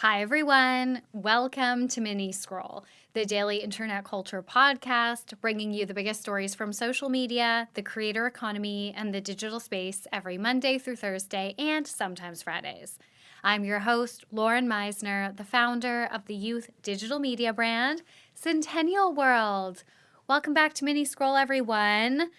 Hi, everyone. Welcome to Mini Scroll, the daily internet culture podcast, bringing you the biggest stories from social media, the creator economy, and the digital space every Monday through Thursday and sometimes Fridays. I'm your host, Lauren Meisner, the founder of the youth digital media brand, Centennial World. Welcome back to Mini Scroll, everyone.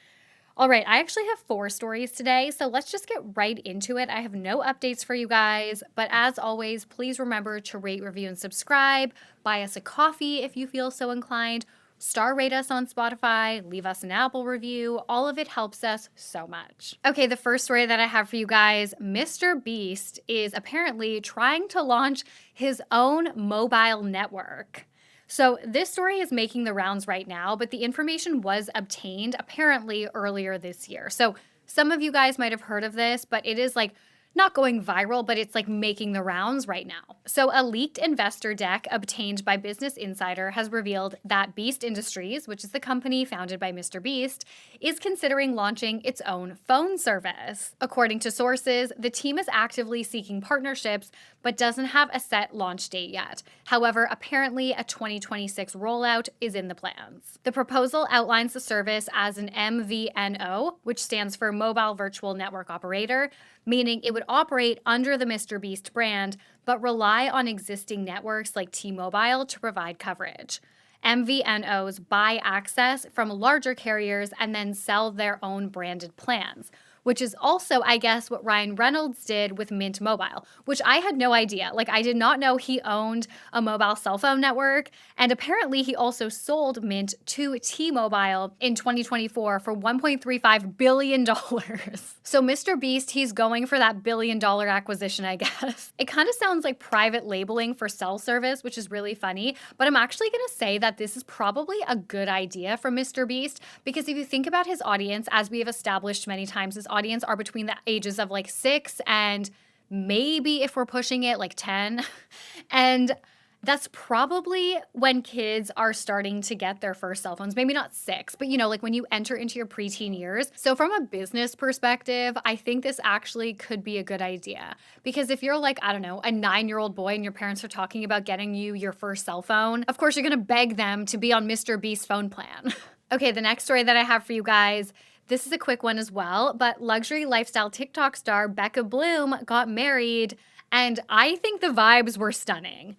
All right, I actually have 4 stories today, so let's just get right into it. I have no updates for you guys, but as always, please remember to rate, review, and subscribe. Buy us a coffee if you feel so inclined. Star rate us on Spotify, leave us an Apple review. All of it helps us so much. Okay, the first story that I have for you guys, MrBeast is apparently trying to launch his own mobile network. So this story is making the rounds right now, but the information was obtained apparently earlier this year. So some of you guys might have heard of this, but it is like not going viral, but it's like making the rounds right now. So a leaked investor deck obtained by Business Insider has revealed that Beast Industries, which is the company founded by MrBeast, is considering launching its own phone service. According to sources, the team is actively seeking partnerships, but doesn't have a set launch date yet. However, apparently a 2026 rollout is in the plans. The proposal outlines the service as an MVNO, which stands for Mobile Virtual Network Operator, meaning it would operate under the MrBeast brand, but rely on existing networks like T-Mobile to provide coverage. MVNOs buy access from larger carriers and then sell their own branded plans, which is also, I guess, what Ryan Reynolds did with Mint Mobile, which I had no idea. Like, I did not know he owned a mobile cell phone network. And apparently, he also sold Mint to T-Mobile in 2024 for $1.35 billion. So MrBeast, he's going for that billion-dollar acquisition, I guess. It kind of sounds like private labeling for cell service, which is really funny. But I'm actually going to say that this is probably a good idea from MrBeast, because if you think about his audience, as we have established many times, his audience are between the ages of like 6 and maybe, if we're pushing it, like 10. And that's probably when kids are starting to get their first cell phones. Maybe not 6, but like when you enter into your preteen years. So from a business perspective, I think this actually could be a good idea. Because if you're like, I don't know, a 9-year-old boy and your parents are talking about getting you your first cell phone, of course you're going to beg them to be on MrBeast's phone plan. Okay, the next story that I have for you guys, this is a quick one as well, but luxury lifestyle TikTok star Becca Bloom got married, and I think the vibes were stunning.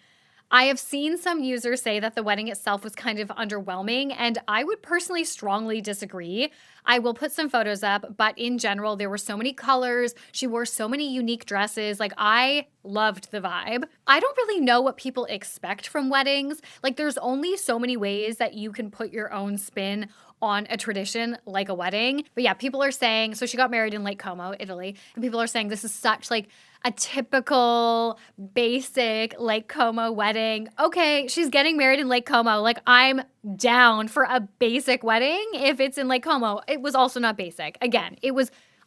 I have seen some users say that the wedding itself was kind of underwhelming, and I would personally strongly disagree. I will put some photos up, but in general, there were so many colors. She wore so many unique dresses. Like, I loved the vibe. I don't really know what people expect from weddings. Like, there's only so many ways that you can put your own spin on a tradition like a wedding. But yeah, people are saying, so she got married in Lake Como, Italy, and people are saying this is such like a typical basic Lake Como wedding. Okay, she's getting married in Lake Como. Like, I'm down for a basic wedding if it's in Lake Como. It was also not basic. Again,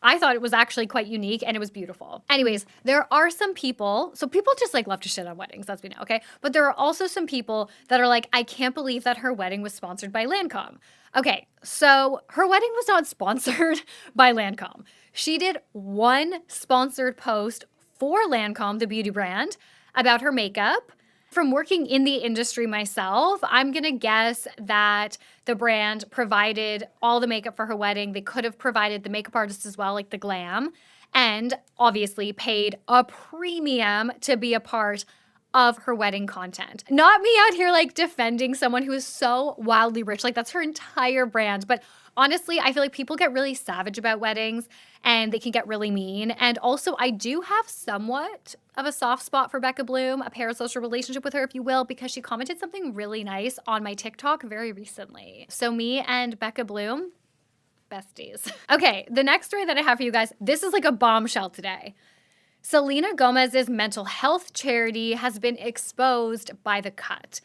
I thought it was actually quite unique and it was beautiful. Anyways, there are some people, so people just like love to shit on weddings, as we know, okay? But there are also some people that are like, I can't believe that her wedding was sponsored by Lancome. Okay, so her wedding was not sponsored by Lancome. She did one sponsored post for Lancome, the beauty brand, about her makeup. From working in the industry myself, I'm going to guess that the brand provided all the makeup for her wedding. They could have provided the makeup artist as well, like the glam, and obviously paid a premium to be a part of her wedding content. Not me out here like defending someone who is so wildly rich. Like, that's her entire brand. But honestly, I feel like people get really savage about weddings and they can get really mean. And also, I do have somewhat of a soft spot for Becca Bloom, a parasocial relationship with her, if you will, because she commented something really nice on my TikTok very recently. So me and Becca Bloom, besties. Okay, the next story that I have for you guys, this is like a bombshell today. Selena Gomez's mental health charity has been exposed by The Cut.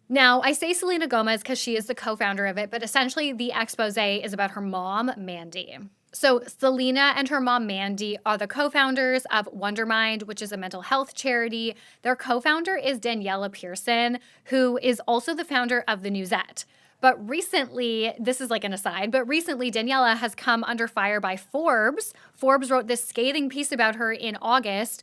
Now, I say Selena Gomez because she is the co-founder of it, but essentially the expose is about her mom, Mandy. So Selena and her mom, Mandy, are the co-founders of Wondermind, which is a mental health charity. Their co-founder is Daniela Pearson, who is also the founder of The Newsette. But recently, this is like an aside, but recently Daniela has come under fire by Forbes. Forbes wrote this scathing piece about her in August,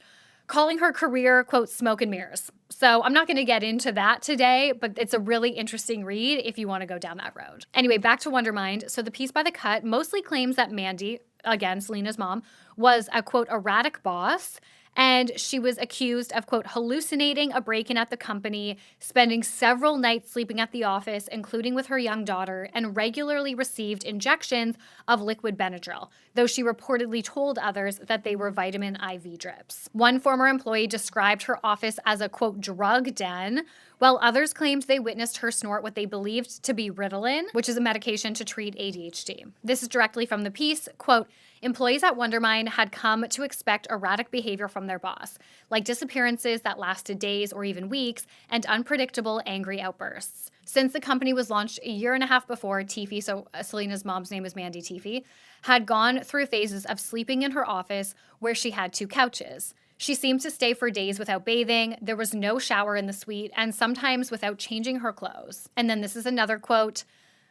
calling her career, quote, smoke and mirrors. So I'm not going to get into that today, but it's a really interesting read if you want to go down that road. Anyway, back to Wondermind. So the piece by The Cut mostly claims that Mandy, again, Selena's mom, was a, quote, erratic boss. And she was accused of, quote, hallucinating a break-in at the company, spending several nights sleeping at the office, including with her young daughter, and regularly received injections of liquid Benadryl, though she reportedly told others that they were vitamin IV drips. One former employee described her office as a, quote, drug den, while others claimed they witnessed her snort what they believed to be Ritalin, which is a medication to treat ADHD. This is directly from the piece, quote, employees at Wondermind had come to expect erratic behavior from their boss, like disappearances that lasted days or even weeks, and unpredictable angry outbursts. Since the company was launched a year and a half before, Teefey, so Selena's mom's name is Mandy Teefey, had gone through phases of sleeping in her office where she had 2 couches. She seemed to stay for days without bathing, there was no shower in the suite, and sometimes without changing her clothes. And then this is another quote.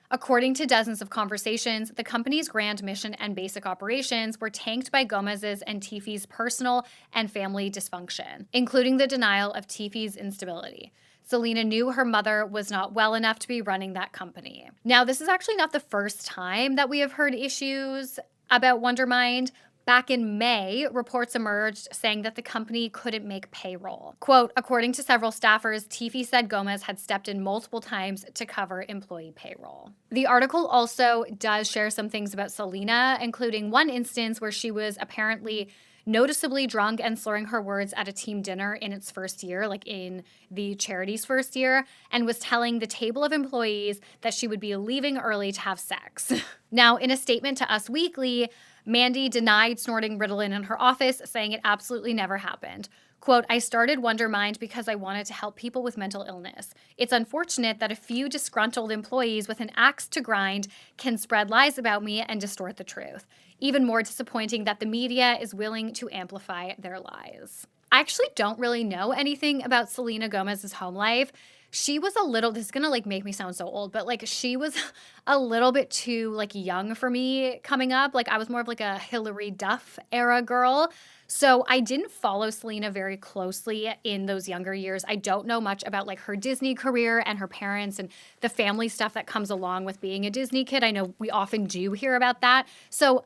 According to dozens of conversations, the company's grand mission and basic operations were tanked by Gomez's and Teefey's personal and family dysfunction, including the denial of Teefey's instability. Selena knew her mother was not well enough to be running that company. Now, this is actually not the first time that we have heard issues about Wondermind. Back in May, reports emerged saying that the company couldn't make payroll. Quote, according to several staffers, Teefey said Gomez had stepped in multiple times to cover employee payroll. The article also does share some things about Selena, including one instance where she was apparently noticeably drunk and slurring her words at a team dinner in its first year, like in the charity's first year, and was telling the table of employees that she would be leaving early to have sex. Now, in a statement to Us Weekly, Mandy denied snorting Ritalin in her office, saying it absolutely never happened. Quote, I started Wondermind because I wanted to help people with mental illness. It's unfortunate that a few disgruntled employees with an axe to grind can spread lies about me and distort the truth. Even more disappointing that the media is willing to amplify their lies. I actually don't really know anything about Selena Gomez's home life. She was a little, this is gonna like make me sound so old, but like she was a little bit too like young for me coming up. Like I was more of like a Hillary Duff era girl. So I didn't follow Selena very closely in those younger years. I don't know much about like her Disney career and her parents and the family stuff that comes along with being a Disney kid. I know we often do hear about that. So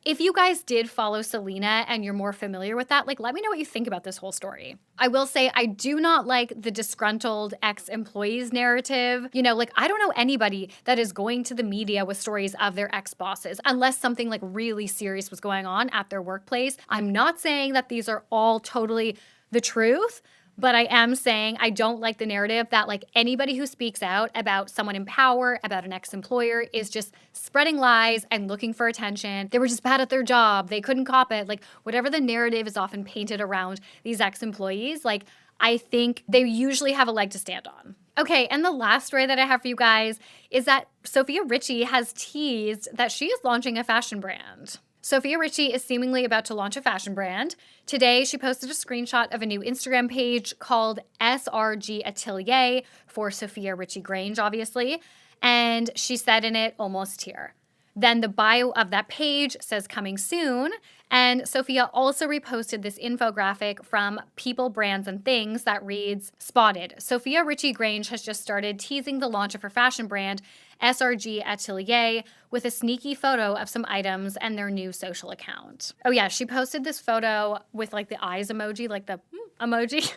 if you guys did follow Selena and you're more familiar with that, like let me know what you think about this whole story. I will say I do not like the disgruntled ex-employees narrative. You know, like I don't know anybody that is going to the media with stories of their ex-bosses unless something like really serious was going on at their workplace. I'm not saying that these are all totally the truth, but I am saying I don't like the narrative that like anybody who speaks out about someone in power, about an ex-employer is just spreading lies and looking for attention. They were just bad at their job. They couldn't cop it. Like whatever the narrative is often painted around these ex-employees, like I think they usually have a leg to stand on. Okay, and the last story that I have for you guys is that Sofia Richie has teased that she is launching a fashion brand. Sofia Richie is seemingly about to launch a fashion brand. Today, she posted a screenshot of a new Instagram page called SRG Atelier for Sofia Richie Grange, obviously. And she said in it, almost here. Then the bio of that page says coming soon. And Sofia also reposted this infographic from People, Brands, and Things that reads, Spotted. Sofia Richie Grange has just started teasing the launch of her fashion brand, SRG Atelier, with a sneaky photo of some items and their new social account. Oh yeah, she posted this photo with like the eyes emoji, like the emoji.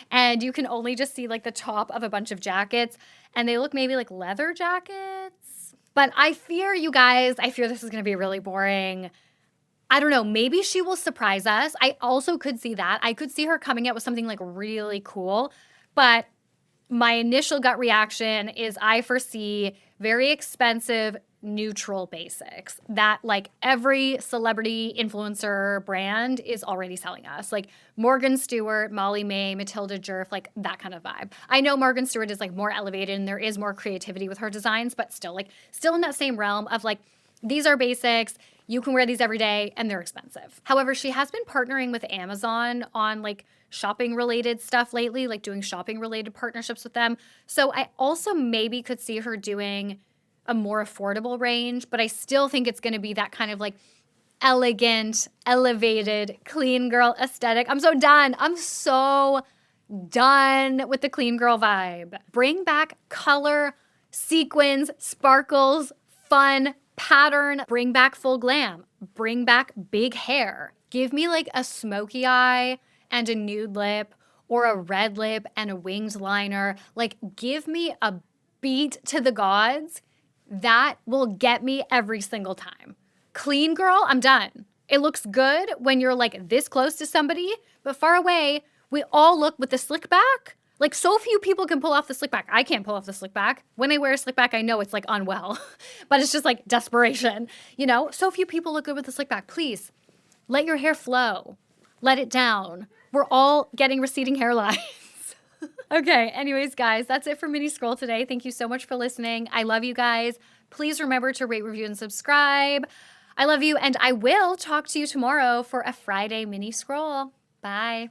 And you can only just see like the top of a bunch of jackets, and they look maybe like leather jackets. But I fear, you guys, I fear this is going to be really boring. I don't know, maybe she will surprise us. I also could see that. I could see her coming out with something like really cool, but my initial gut reaction is I foresee very expensive, neutral basics that like every celebrity influencer brand is already selling us. Like Morgan Stewart, Molly May, Matilda Djerf, like that kind of vibe. I know Morgan Stewart is like more elevated and there is more creativity with her designs, but still in that same realm of like, these are basics, you can wear these every day and they're expensive. However, she has been partnering with Amazon on like shopping related stuff lately, like doing shopping related partnerships with them. So I also maybe could see her doing a more affordable range, but I still think it's going to be that kind of like elegant, elevated, clean girl aesthetic. I'm so done. I'm so done with the clean girl vibe. Bring back color, sequins, sparkles, fun, pattern. Bring back full glam. Bring back big hair. Give me like a smoky eye and a nude lip, or a red lip and a winged liner. Like, give me a beat to the gods. That will get me every single time. Clean girl, I'm done. It looks good when you're like this close to somebody, but far away, we all look with the slick back. Like, so few people can pull off the slick back. I can't pull off the slick back. When I wear a slick back, I know it's like unwell, but it's just like desperation. You know, so few people look good with the slick back. Please let your hair flow. Let it down. We're all getting receding hairlines. Okay, anyways, guys, that's it for Mini Scroll today. Thank you so much for listening. I love you guys. Please remember to rate, review, and subscribe. I love you, and I will talk to you tomorrow for a Friday Mini Scroll. Bye.